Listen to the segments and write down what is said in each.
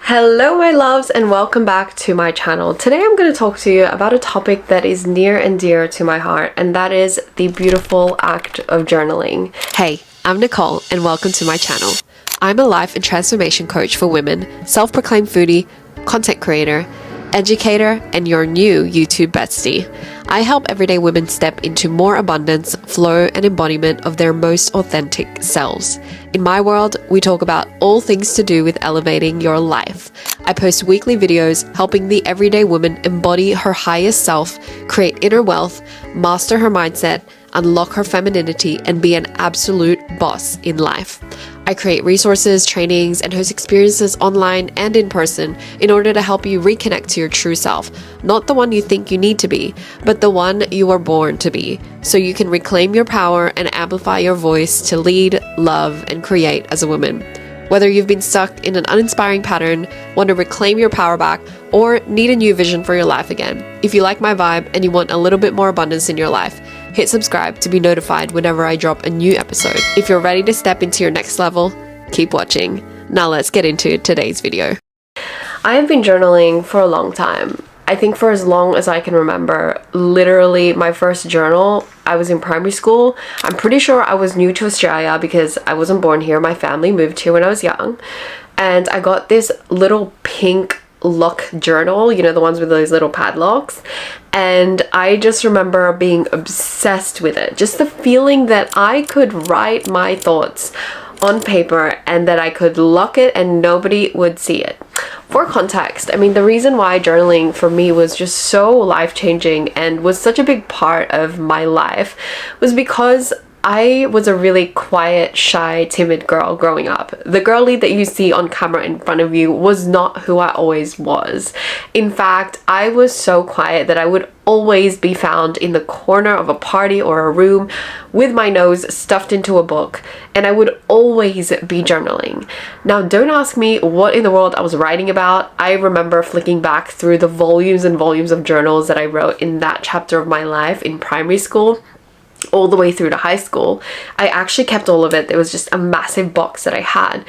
Hello my loves and welcome back to my channel. Today I'm going to talk to you about a topic that is near and dear to my heart, and that is the beautiful act of journaling. Hey, I'm Nicole and welcome to my channel. I'm a life and transformation coach for women, self-proclaimed foodie, content creator, educator, and your new YouTube bestie. I help everyday women step into more abundance, flow, and embodiment of their most authentic selves. In my world, we talk about all things to do with elevating your life. I post weekly videos helping the everyday woman embody her highest self, create inner wealth, master her mindset, unlock her femininity, and be an absolute boss in life. I create resources, trainings, and host experiences online and in person in order to help you reconnect to your true self, not the one you think you need to be, but the one you were born to be, so you can reclaim your power and amplify your voice to lead, love, and create as a woman. Whether you've been stuck in an uninspiring pattern, want to reclaim your power back, or need a new vision for your life again, if you like my vibe and you want a little bit more abundance in your life, hit subscribe to be notified whenever I drop a new episode. If you're ready to step into your next level, keep watching. Now let's get into today's video. I have been journaling for a long time. I think for as long as I can remember. Literally my first journal, I was in primary school. I'm pretty sure I was new to Australia because I wasn't born here. My family moved here when I was young. And I got this little pink lock journal, you know, the ones with those little padlocks. And I just remember being obsessed with it. Just the feeling that I could write my thoughts on paper and that I could lock it and nobody would see it. For context, I mean, the reason why journaling for me was just so life-changing and was such a big part of my life was because I was a really quiet, shy, timid girl growing up. The girlie that you see on camera in front of you was not who I always was. In fact, I was so quiet that I would always be found in the corner of a party or a room with my nose stuffed into a book, and I would always be journaling. Now, don't ask me what in the world I was writing about. I remember flicking back through the volumes and volumes of journals that I wrote in that chapter of my life in primary school all the way through to high school. I actually kept all of it. There was just a massive box that I had.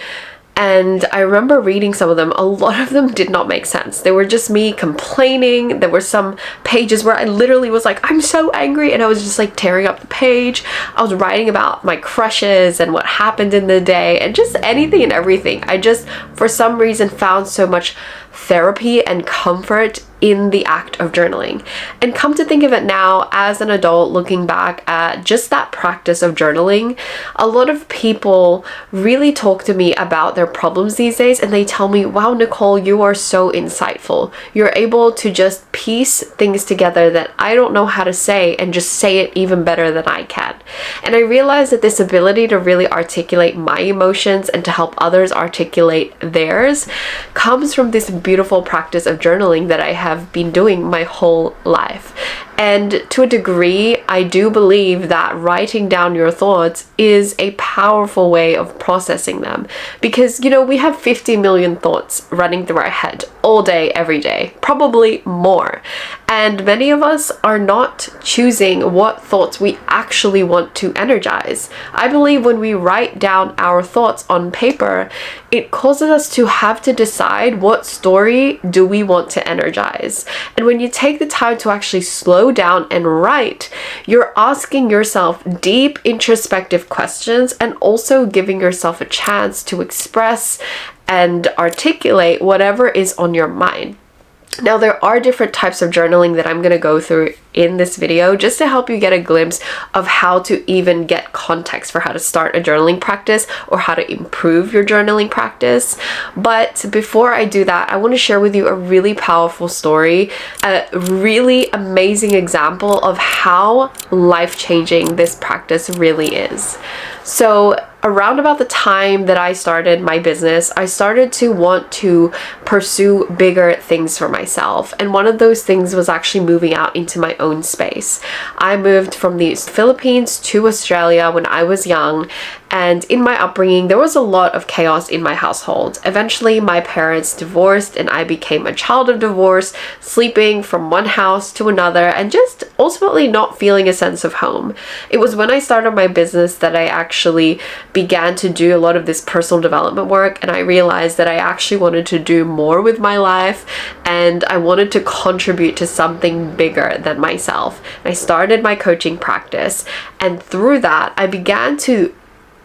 And I remember reading some of them. A lot of them did not make sense. They were just me complaining. There were some pages where I literally was like, I'm so angry. And I was just like tearing up the page. I was writing about my crushes and what happened in the day and just anything and everything. I just, for some reason, found so much therapy and comfort in the act of journaling. And come to think of it now, as an adult looking back at just that practice of journaling, a lot of people really talk to me about their problems these days and they tell me, wow, Nicole, you are so insightful. You're able to just piece things together that I don't know how to say and just say it even better than I can. And I realized that this ability to really articulate my emotions and to help others articulate theirs comes from this beautiful practice of journaling that I have been doing my whole life. And to a degree, I do believe that writing down your thoughts is a powerful way of processing them. Because, you know, we have 50 million thoughts running through our head all day, every day, probably more. And many of us are not choosing what thoughts we actually want to energize. I believe when we write down our thoughts on paper, it causes us to have to decide what story do we want to energize. And when you take the time to actually slow down and write, you're asking yourself deep introspective questions and also giving yourself a chance to express and articulate whatever is on your mind. Now, there are different types of journaling that I'm going to go through in this video just to help you get a glimpse of how to even get context for how to start a journaling practice or how to improve your journaling practice. But before I do that, I want to share with you a really powerful story, a really amazing example of how life-changing this practice really is. So around about the time that I started my business, I started to want to pursue bigger things for myself. And one of those things was actually moving out into my own space. I moved from the Philippines to Australia when I was young, And in my upbringing, there was a lot of chaos in my household. Eventually, my parents divorced and I became a child of divorce, sleeping from one house to another and just ultimately not feeling a sense of home. It was when I started my business that I actually began to do a lot of this personal development work, and I realized that I actually wanted to do more with my life and I wanted to contribute to something bigger than myself. I started my coaching practice, and through that I began to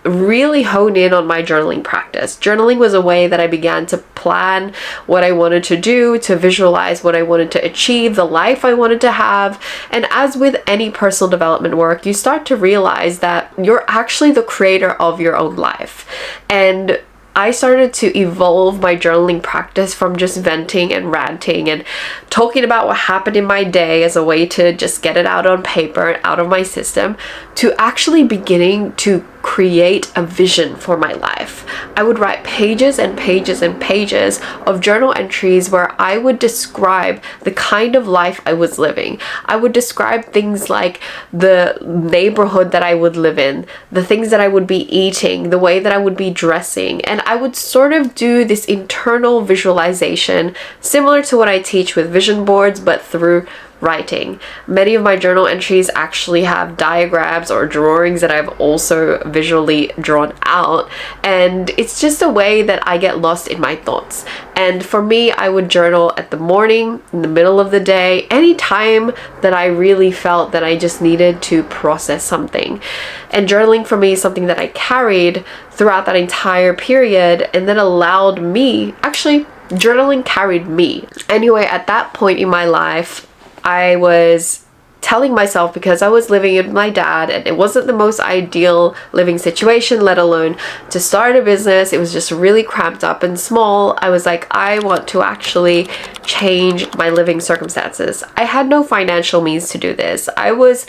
really hone in on my journaling practice. Journaling was a way that I began to plan what I wanted to do, to visualize what I wanted to achieve, the life I wanted to have. And as with any personal development work, you start to realize that you're actually the creator of your own life. And I started to evolve my journaling practice from just venting and ranting and talking about what happened in my day as a way to just get it out on paper, out of my system, to actually beginning to create a vision for my life. I would write pages and pages and pages of journal entries where I would describe the kind of life I was living. I would describe things like the neighborhood that I would live in, the things that I would be eating, the way that I would be dressing, and I would sort of do this internal visualization similar to what I teach with vision boards, but through writing. Many of my journal entries actually have diagrams or drawings that I've also visually drawn out, and it's just a way that I get lost in my thoughts. And for me, I would journal at the morning, in the middle of the day, any time that I really felt that I just needed to process something. And journaling for me is something that I carried throughout that entire period, and that allowed me, actually journaling carried me. Anyway, at that point in my life, I was telling myself, because I was living with my dad and it wasn't the most ideal living situation, let alone to start a business. It was just really cramped up and small. I was like, I want to actually change my living circumstances. I had no financial means to do this. I was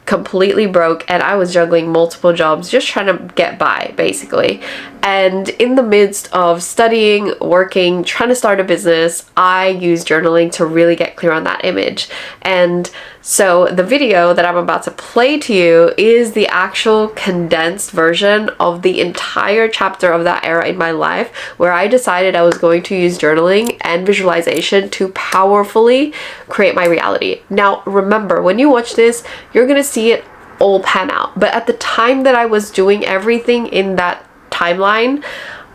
completely broke and I was juggling multiple jobs, just trying to get by basically. And in the midst of studying, working, trying to start a business, I used journaling to really get clear on that image. And so the video that I'm about to play to you is the actual condensed version of the entire chapter of that era in my life, where I decided I was going to use journaling and visualization to powerfully create my reality. Now, remember, when you watch this, you're gonna see it all pan out. But at the time that I was doing everything in that timeline,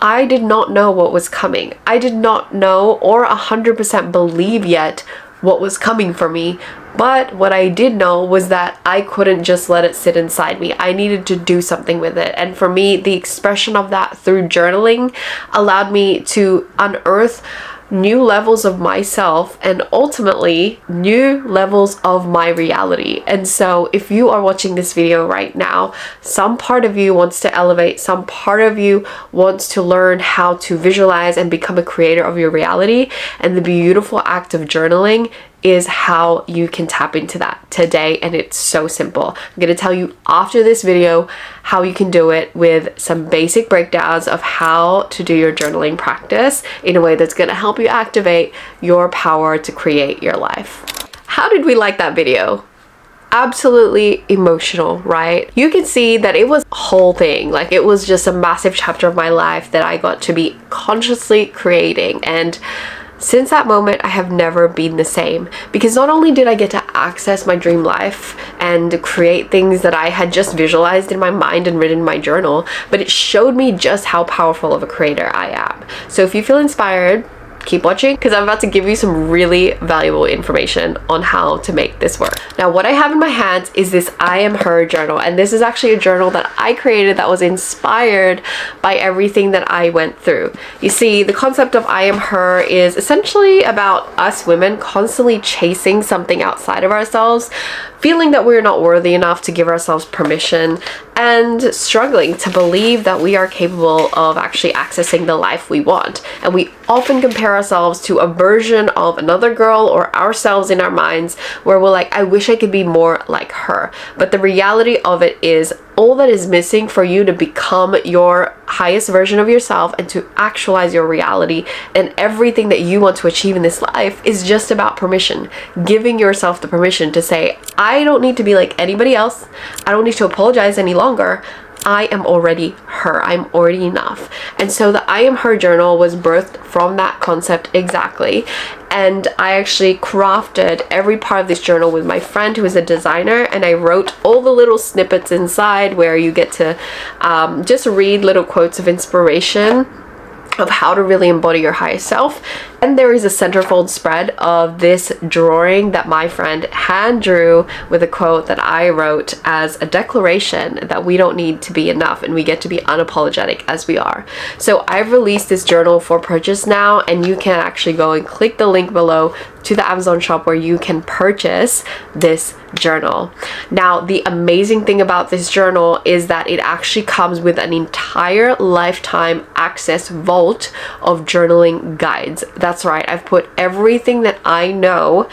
I did not know what was coming. I did not know or 100% believe yet what was coming for me. But what I did know was that I couldn't just let it sit inside me. I needed to do something with it. And for me, the expression of that through journaling allowed me to unearth new levels of myself and ultimately new levels of my reality. And so if you are watching this video right now, some part of you wants to elevate, some part of you wants to learn how to visualize and become a creator of your reality. And the beautiful act of journaling is how you can tap into that today, and it's so simple. I'm going to tell you after this video how you can do it with some basic breakdowns of how to do your journaling practice in a way that's going to help you activate your power to create your life. How did we like that video? Absolutely emotional, right? You can see that it was a whole thing. Like, it was just a massive chapter of my life that I got to be consciously creating. And since that moment, I have never been the same, because not only did I get to access my dream life and create things that I had just visualized in my mind and written in my journal, but it showed me just how powerful of a creator I am. So if you feel inspired, keep watching, because I'm about to give you some really valuable information on how to make this work. Now, what I have in my hands is this I Am Her journal, and this is actually a journal that I created that was inspired by everything that I went through. You see, the concept of I Am Her is essentially about us women constantly chasing something outside of ourselves, feeling that we're not worthy enough to give ourselves permission, and struggling to believe that we are capable of actually accessing the life we want. And we often compare ourselves to a version of another girl or ourselves in our minds where we're like, I wish I could be more like her. But the reality of it is, all that is missing for you to become your highest version of yourself and to actualize your reality and everything that you want to achieve in this life is just about permission. Giving yourself the permission to say, I don't need to be like anybody else. I don't need to apologize any longer. I am already her. I'm already enough. And so the I am her journal was birthed from that concept exactly. And I actually crafted every part of this journal with my friend who is a designer, and I wrote all the little snippets inside where you get to just read little quotes of inspiration of how to really embody your highest self. And there is a centerfold spread of this drawing that my friend hand drew with a quote that I wrote as a declaration that we don't need to be enough and we get to be unapologetic as we are. So I've released this journal for purchase now, and you can actually go and click the link below to the Amazon shop where you can purchase this journal. Now, the amazing thing about this journal is that it actually comes with an entire lifetime access vault of journaling guides. That's right, I've put everything that I know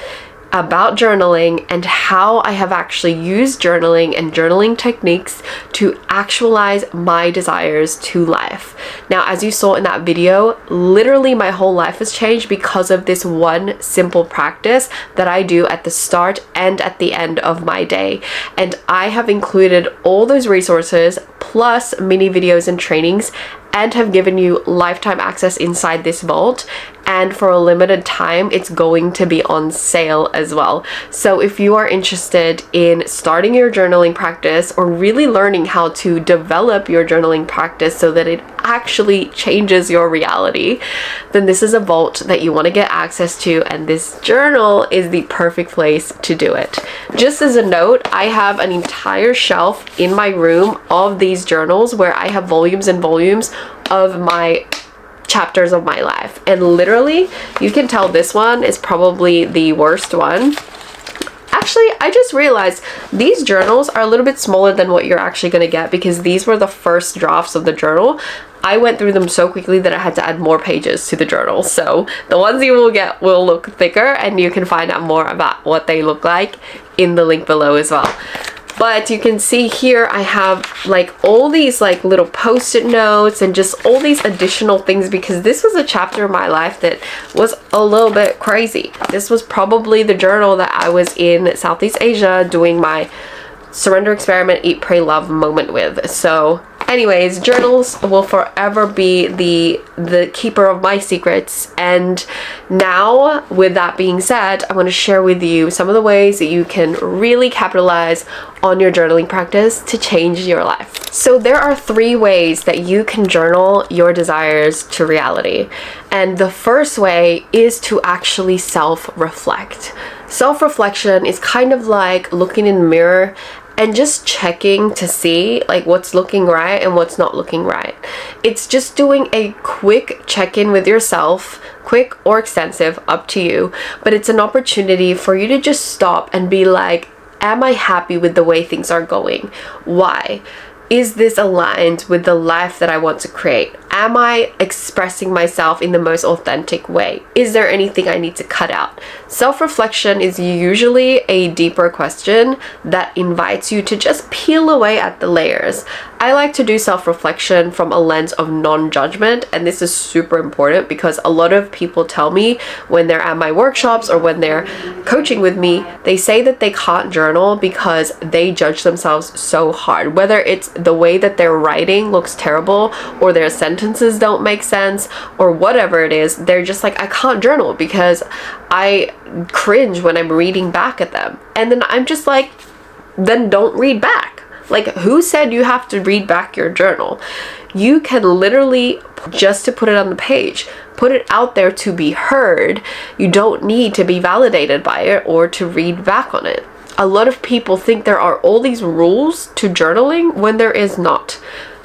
about journaling and how I have actually used journaling and journaling techniques to actualize my desires to life. Now, as you saw in that video, literally my whole life has changed because of this one simple practice that I do at the start and at the end of my day. And I have included all those resources plus mini videos and trainings, and have given you lifetime access inside this vault. And for a limited time, it's going to be on sale as well. So if you are interested in starting your journaling practice or really learning how to develop your journaling practice so that it actually changes your reality, then this is a vault that you want to get access to, and this journal is the perfect place to do it. Just as a note, I have an entire shelf in my room of these journals where I have volumes and volumes of my chapters of my life, and literally you can tell this one is probably the worst one. Actually, I just realized these journals are a little bit smaller than what you're actually going to get, because these were the first drafts of the journal. I went through them so quickly that I had to add more pages to the journal. So the ones you will get will look thicker, and you can find out more about what they look like in the link below as well. But you can see here I have like all these like little post-it notes and just all these additional things, because this was a chapter of my life that was a little bit crazy. This was probably the journal that I was in Southeast Asia doing my surrender, experiment, eat, pray, love moment with. So anyways, journals will forever be the keeper of my secrets. And now, with that being said, I want to share with you some of the ways that you can really capitalize on your journaling practice to change your life. So there are 3 ways that you can journal your desires to reality. And the first way is to actually self-reflect. Self-reflection is kind of like looking in the mirror and just checking to see like what's looking right and what's not looking right. It's just doing a quick check-in with yourself, quick or extensive, up to you, but it's an opportunity for you to just stop and be like, am I happy with the way things are going? Why? Is this aligned with the life that I want to create? Am I expressing myself in the most authentic way? Is there anything I need to cut out? Self-reflection is usually a deeper question that invites you to just peel away at the layers. I like to do self-reflection from a lens of non-judgment, and this is super important because a lot of people tell me when they're at my workshops or when they're coaching with me, they say that they can't journal because they judge themselves so hard. Whether it's the way that their writing looks terrible or their sentences don't make sense or whatever it is, they're just like, I can't journal because I cringe when I'm reading back at them. And then I'm just like, then don't read back. Like, who said you have to read back your journal? You can literally, just to put it on the page, put it out there to be heard. You don't need to be validated by it or to read back on it. A lot of people think there are all these rules to journaling when there is not.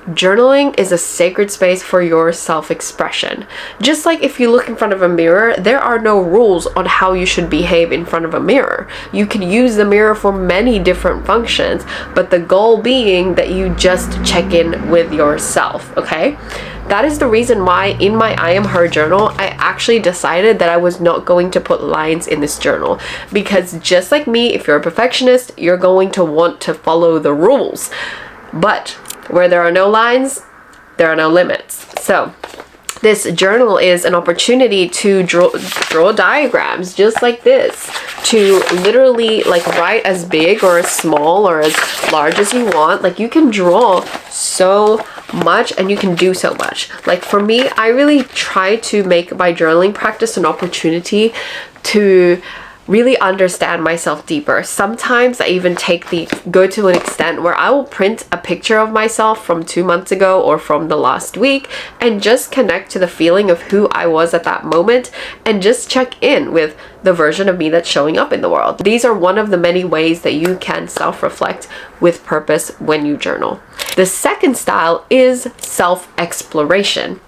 Journaling is a sacred space for your self-expression. Just like if you look in front of a mirror, there are no rules on how you should behave in front of a mirror. You can use the mirror for many different functions, but the goal being that you just check in with yourself, okay? That is the reason why in my I Am Her journal, I actually decided that I was not going to put lines in this journal, because just like me, if you're a perfectionist, you're going to want to follow the rules. But where there are no lines, there are no limits. So This journal is an opportunity to draw diagrams just like this, to literally like write as big or as small or as large as you want. Like you can draw so much and you can do so much. Like for me, I really try to make my journaling practice an opportunity to really understand myself deeper. Sometimes I even go to an extent where I will print a picture of myself from 2 months ago or from the last week and just connect to the feeling of who I was at that moment and just check in with the version of me that's showing up in the world. These are one of the many ways that you can self-reflect with purpose when you journal. The second style is self-exploration.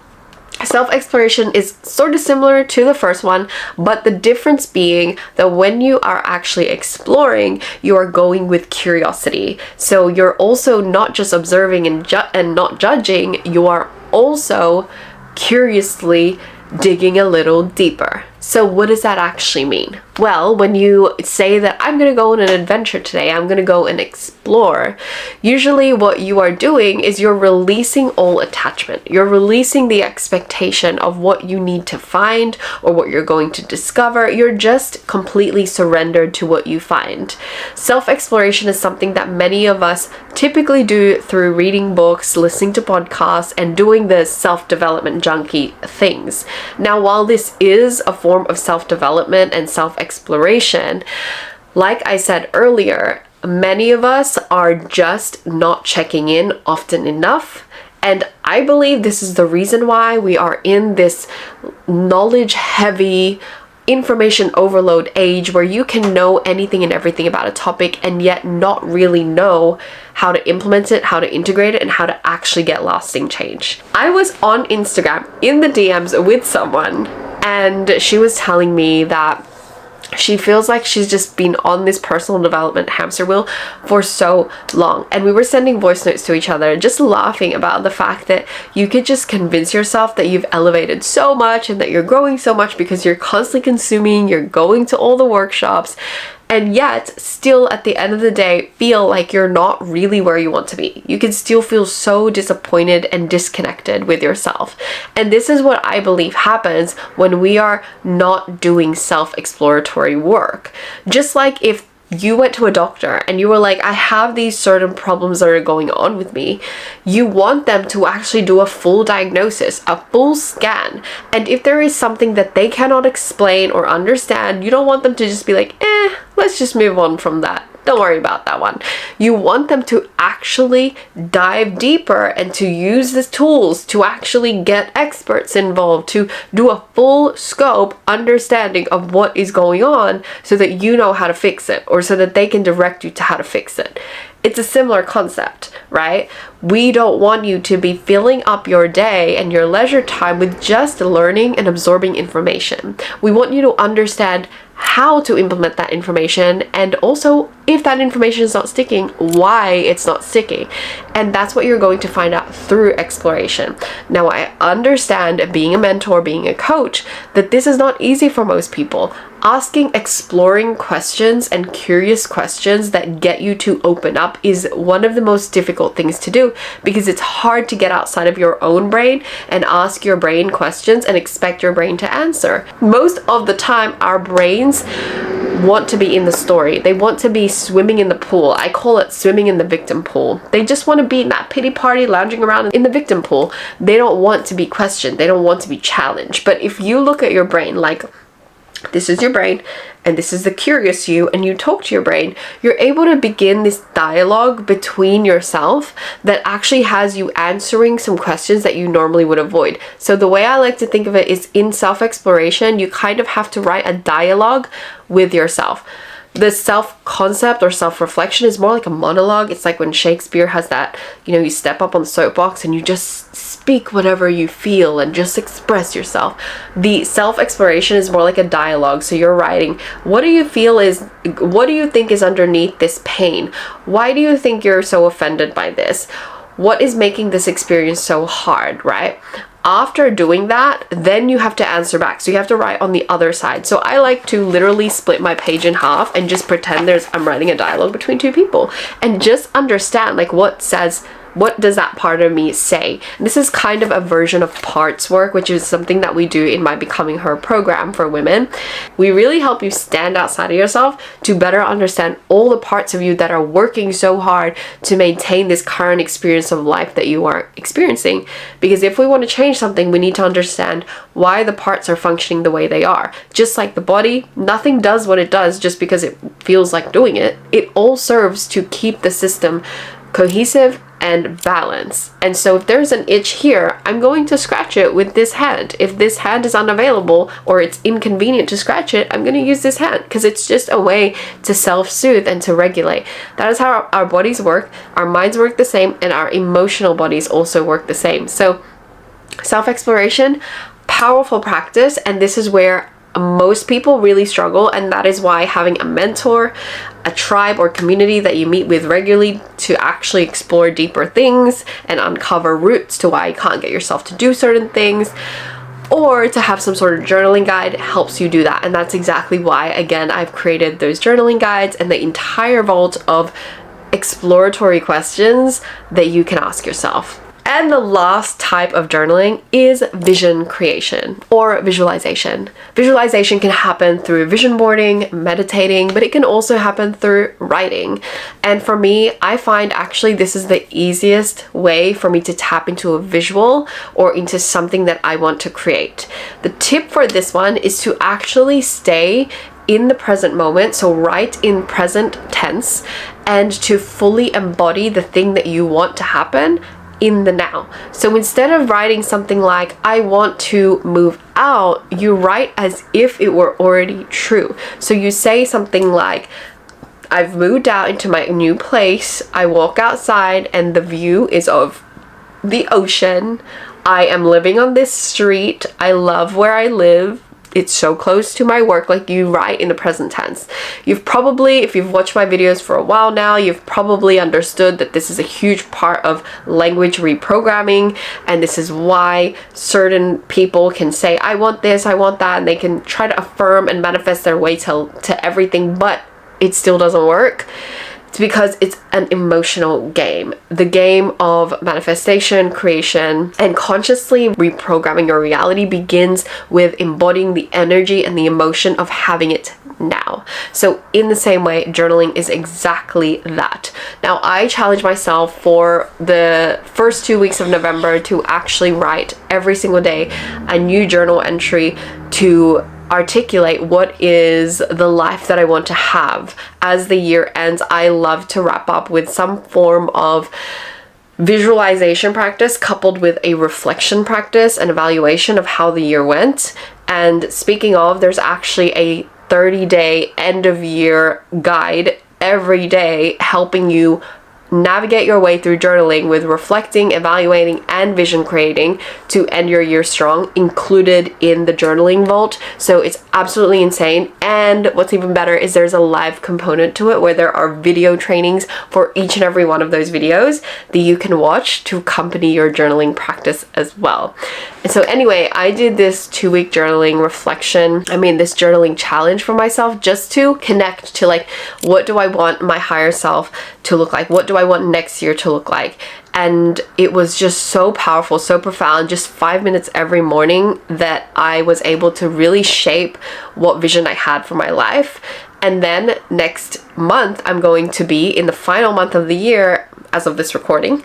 Self-exploration is sort of similar to the first one, but the difference being that when you are actually exploring, you are going with curiosity. So you're also not just observing and not judging, you are also curiously digging a little deeper. So what does that actually mean? Well, when you say that I'm going to go on an adventure today, I'm going to go and explore, usually what you are doing is you're releasing all attachment. You're releasing the expectation of what you need to find or what you're going to discover. You're just completely surrendered to what you find. Self-exploration is something that many of us typically do through reading books, listening to podcasts, and doing the self-development junkie things. Now, while this is a form of self-development and self-exploration, like I said earlier, many of us are just not checking in often enough. And I believe this is the reason why we are in this knowledge-heavy, information overload age where you can know anything and everything about a topic and yet not really know how to implement it, how to integrate it, and how to actually get lasting change. I was on Instagram in the DMs with someone, and she was telling me that she feels like she's just been on this personal development hamster wheel for so long. And we were sending voice notes to each other, just laughing about the fact that you could just convince yourself that you've elevated so much and that you're growing so much because you're constantly consuming, you're going to all the workshops, and yet still at the end of the day feel like you're not really where you want to be. You can still feel so disappointed and disconnected with yourself. And this is what I believe happens when we are not doing self-exploratory work. Just like if you went to a doctor and you were like, I have these certain problems that are going on with me, you want them to actually do a full diagnosis, a full scan. And if there is something that they cannot explain or understand, you don't want them to just be like, let's just move on from that. Don't worry about that one. You want them to actually dive deeper and to use the tools to actually get experts involved, to do a full scope understanding of what is going on so that you know how to fix it, or so that they can direct you to how to fix it. It's a similar concept, right? We don't want you to be filling up your day and your leisure time with just learning and absorbing information. We want you to understand how to implement that information, and also if that information is not sticking, why it's not sticking. And that's what you're going to find out through exploration. Now, I understand, being a mentor, being a coach, that this is not easy for most people. Asking exploring questions and curious questions that get you to open up is one of the most difficult things to do, because it's hard to get outside of your own brain and ask your brain questions and expect your brain to answer. Most of the time, our brains want to be in the story. They want to be swimming in the pool. I call it swimming in the victim pool. They just want to be in that pity party, lounging around in the victim pool. They don't want to be questioned. They don't want to be challenged. But if you look at your brain like, this is your brain and this is the curious you, and you talk to your brain, you're able to begin this dialogue between yourself that actually has you answering some questions that you normally would avoid. So the way I like to think of it is, in self-exploration, you kind of have to write a dialogue with yourself. The self-concept or self-reflection is more like a monologue. It's like when Shakespeare has that, you step up on the soapbox and you just speak whatever you feel and just express yourself. The self-exploration is more like a dialogue. So you're writing, what do you think is underneath this pain? Why do you think you're so offended by this? What is making this experience so hard, right? After doing that, then you have to answer back. So you have to write on the other side. So I like to literally split my page in half and just pretend I'm writing a dialogue between two people, and just understand like what says What does that part of me say? This is kind of a version of parts work, which is something that we do in my Becoming Her program for women. We really help you stand outside of yourself to better understand all the parts of you that are working so hard to maintain this current experience of life that you are experiencing. Because if we want to change something, we need to understand why the parts are functioning the way they are. Just like the body, nothing does what it does just because it feels like doing it. It all serves to keep the system cohesive and balance. And so if there's an itch here, I'm going to scratch it with this hand. If this hand is unavailable or it's inconvenient to scratch it, I'm going to use this hand, because it's just a way to self-soothe and to regulate. That is how our bodies work. Our minds work the same, and our emotional bodies also work the same. So self-exploration, powerful practice, and this is where most people really struggle, and that is why having a mentor, a tribe or community that you meet with regularly to actually explore deeper things and uncover roots to why you can't get yourself to do certain things, or to have some sort of journaling guide helps you do that. And that's exactly why, again, I've created those journaling guides and the entire vault of exploratory questions that you can ask yourself. And the last type of journaling is vision creation or visualization. Visualization can happen through vision boarding, meditating, but it can also happen through writing. And for me, I find actually this is the easiest way for me to tap into a visual or into something that I want to create. The tip for this one is to actually stay in the present moment, so write in present tense, and to fully embody the thing that you want to happen in the now. So instead of writing something like, I want to move out, you write as if it were already true. So you say something like, I've moved out into my new place. I walk outside and the view is of the ocean. I am living on this street. I love where I live. It's so close to my work. Like, you write in the present tense. You've probably, if you've watched my videos for a while now, you've probably understood that this is a huge part of language reprogramming, and this is why certain people can say, I want this, I want that, and they can try to affirm and manifest their way to everything, but it still doesn't work. It's because it's an emotional game. The game of manifestation, creation, and consciously reprogramming your reality begins with embodying the energy and the emotion of having it now. So in the same way, journaling is exactly that. Now, I challenge myself for the first 2 weeks of November to actually write every single day a new journal entry to articulate what is the life that I want to have. As the year ends, I love to wrap up with some form of visualization practice coupled with a reflection practice and evaluation of how the year went. And speaking of, there's actually a 30-day end of year guide every day helping you navigate your way through journaling with reflecting, evaluating, and vision creating to end your year strong, included in the journaling vault. So it's absolutely insane. And what's even better is there's a live component to it where there are video trainings for each and every one of those videos that you can watch to accompany your journaling practice as well. And so anyway, I did this 2-week journaling reflection, this journaling challenge for myself, just to connect to, like, what do I want my higher self to look like? What do I want next year to look like? And it was just so powerful, so profound, just 5 minutes every morning, that I was able to really shape what vision I had for my life. And then next month, I'm going to be in the final month of the year, as of this recording,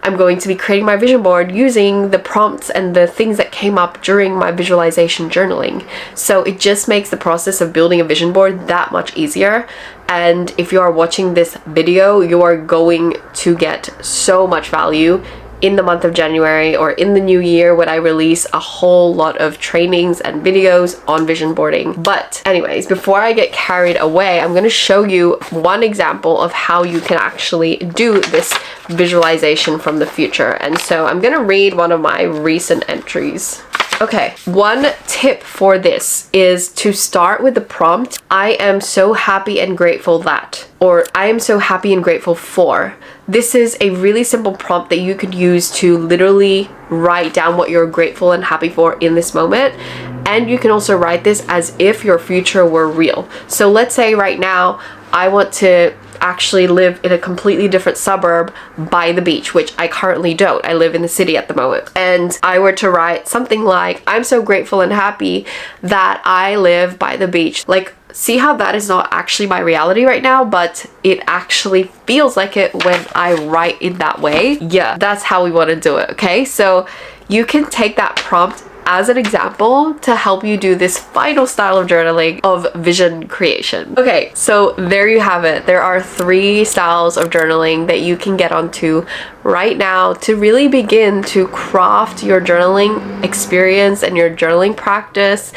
I'm going to be creating my vision board using the prompts and the things that came up during my visualization journaling. So it just makes the process of building a vision board that much easier. And if you are watching this video, you are going to get so much value in the month of January or in the new year when I release a whole lot of trainings and videos on vision boarding. But anyways, before I get carried away, I'm going to show you one example of how you can actually do this visualization from the future. And so I'm going to read one of my recent entries. Okay, one tip for this is to start with the prompt, I am so happy and grateful that, or I am so happy and grateful for. This is a really simple prompt that you could use to literally write down what you're grateful and happy for in this moment. And you can also write this as if your future were real. So let's say right now, I want to actually live in a completely different suburb by the beach, which I currently don't. I live in the city at the moment. And I were to write something like, I'm so grateful and happy that I live by the beach. Like, see how that is not actually my reality right now, but it actually feels like it when I write in that way. Yeah, that's how we want to do it, okay? So you can take that prompt as an example to help you do this final style of journaling of vision creation. Okay, so there you have it. There are 3 styles of journaling that you can get onto right now to really begin to craft your journaling experience and your journaling practice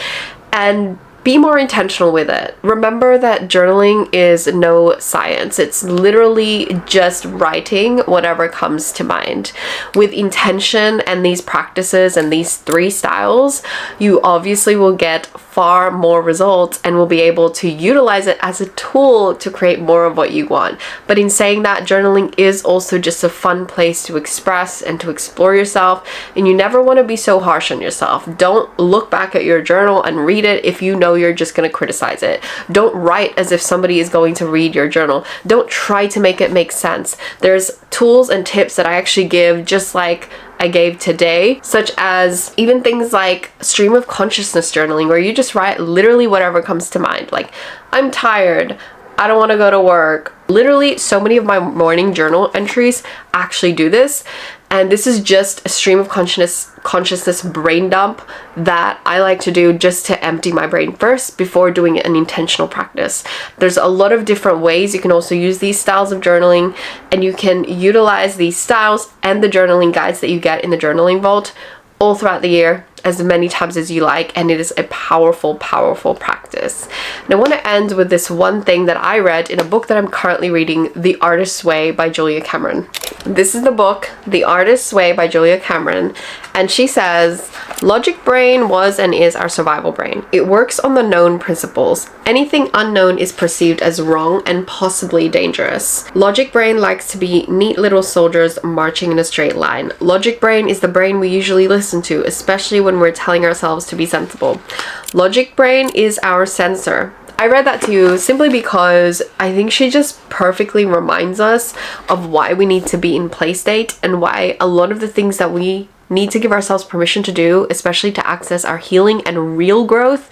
and be more intentional with it. Remember that journaling is no science. It's literally just writing whatever comes to mind. With intention and these practices and these 3 styles, you obviously will get far more results and will be able to utilize it as a tool to create more of what you want. But in saying that, journaling is also just a fun place to express and to explore yourself, and you never want to be so harsh on yourself. Don't look back at your journal and read it if you know you're just going to criticize it. Don't write as if somebody is going to read your journal. Don't try to make it make sense. There's tools and tips that I actually give, just like I gave today, such as even things like stream of consciousness journaling, where you just write literally whatever comes to mind. Like, I'm tired, I don't want to go to work. Literally, so many of my morning journal entries actually do this. And this is just a stream of consciousness brain dump that I like to do just to empty my brain first before doing an intentional practice. There's a lot of different ways you can also use these styles of journaling, and you can utilize these styles and the journaling guides that you get in the journaling vault all throughout the year, as many times as you like, and it is a powerful, powerful practice. And I want to end with this one thing that I read in a book that I'm currently reading, The Artist's Way by Julia Cameron. This is the book, The Artist's Way by Julia Cameron, and she says, logic brain was and is our survival brain. It works on the known principles. Anything unknown is perceived as wrong and possibly dangerous. Logic brain likes to be neat little soldiers marching in a straight line. Logic brain is the brain we usually listen to, especially when we're telling ourselves to be sensible. Logic brain is our censor. I read that to you simply because I think she just perfectly reminds us of why we need to be in play state, and why a lot of the things that we need to give ourselves permission to do, especially to access our healing and real growth,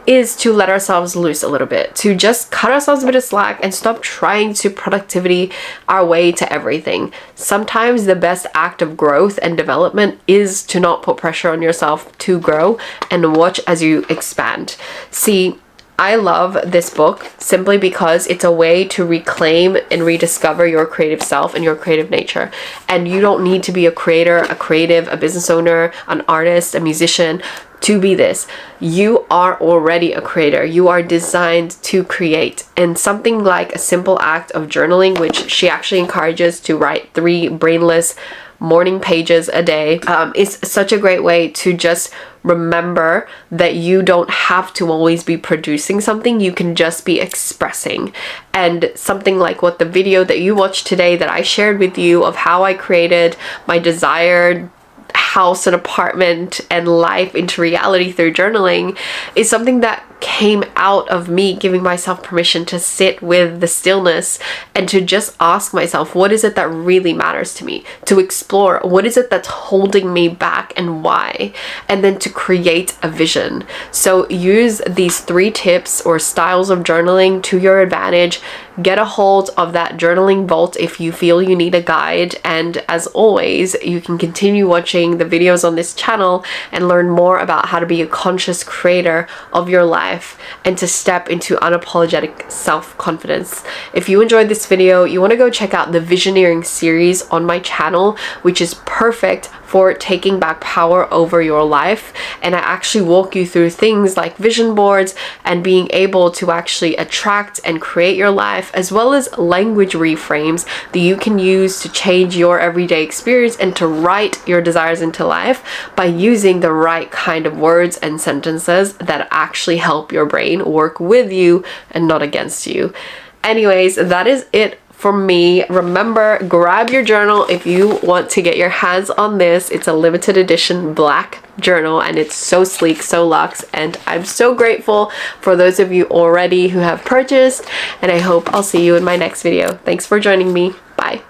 is to let ourselves loose a little bit, to just cut ourselves a bit of slack and stop trying to productivity our way to everything. Sometimes the best act of growth and development is to not put pressure on yourself to grow and watch as you expand. See, I love this book simply because it's a way to reclaim and rediscover your creative self and your creative nature. And you don't need to be a creator, a creative, a business owner, an artist, a musician to be this. You are already a creator. You are designed to create. And something like a simple act of journaling, which she actually encourages to write 3 brainless morning pages a day, is such a great way to just remember that you don't have to always be producing something. You can just be expressing. And something like what the video that you watched today that I shared with you of how I created my desired house and apartment and life into reality through journaling is something that came out of me giving myself permission to sit with the stillness and to just ask myself, what is it that really matters to me? To explore, what is it that's holding me back and why? And then to create a vision. So use these 3 tips or styles of journaling to your advantage. Get a hold of that journaling vault if you feel you need a guide. And as always, you can continue watching the videos on this channel and learn more about how to be a conscious creator of your life and to step into unapologetic self-confidence. If you enjoyed this video, you want to go check out the Visioneering series on my channel, which is perfect for taking back power over your life. And I actually walk you through things like vision boards and being able to actually attract and create your life, as well as language reframes that you can use to change your everyday experience and to write your desires into life by using the right kind of words and sentences that actually help your brain work with you and not against you. Anyways, that is it from me. Remember, grab your journal if you want to get your hands on this. It's a limited edition black journal and it's so sleek, so luxe, and I'm so grateful for those of you already who have purchased, and I hope I'll see you in my next video. Thanks for joining me. Bye.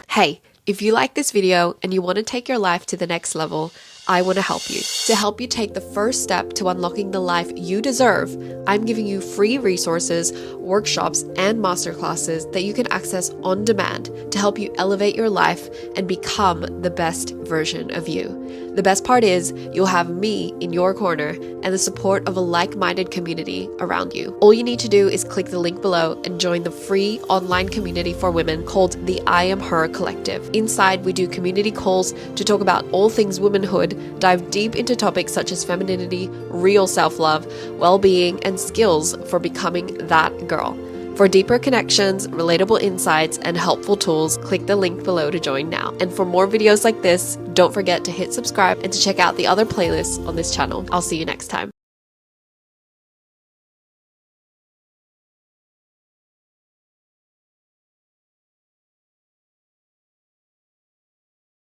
Hey, if you like this video and you want to take your life to the next level, I want to help you. To help you take the first step to unlocking the life you deserve, I'm giving you free resources, workshops, and masterclasses that you can access on demand to help you elevate your life and become the best version of you. The best part is you'll have me in your corner and the support of a like-minded community around you. All you need to do is click the link below and join the free online community for women called the I Am Her Collective. Inside, we do community calls to talk about all things womanhood, dive deep into topics such as femininity, real self-love, well-being, and skills for becoming that girl. For deeper connections, relatable insights, and helpful tools, click the link below to join now. And for more videos like this, don't forget to hit subscribe and to check out the other playlists on this channel. I'll see you next time.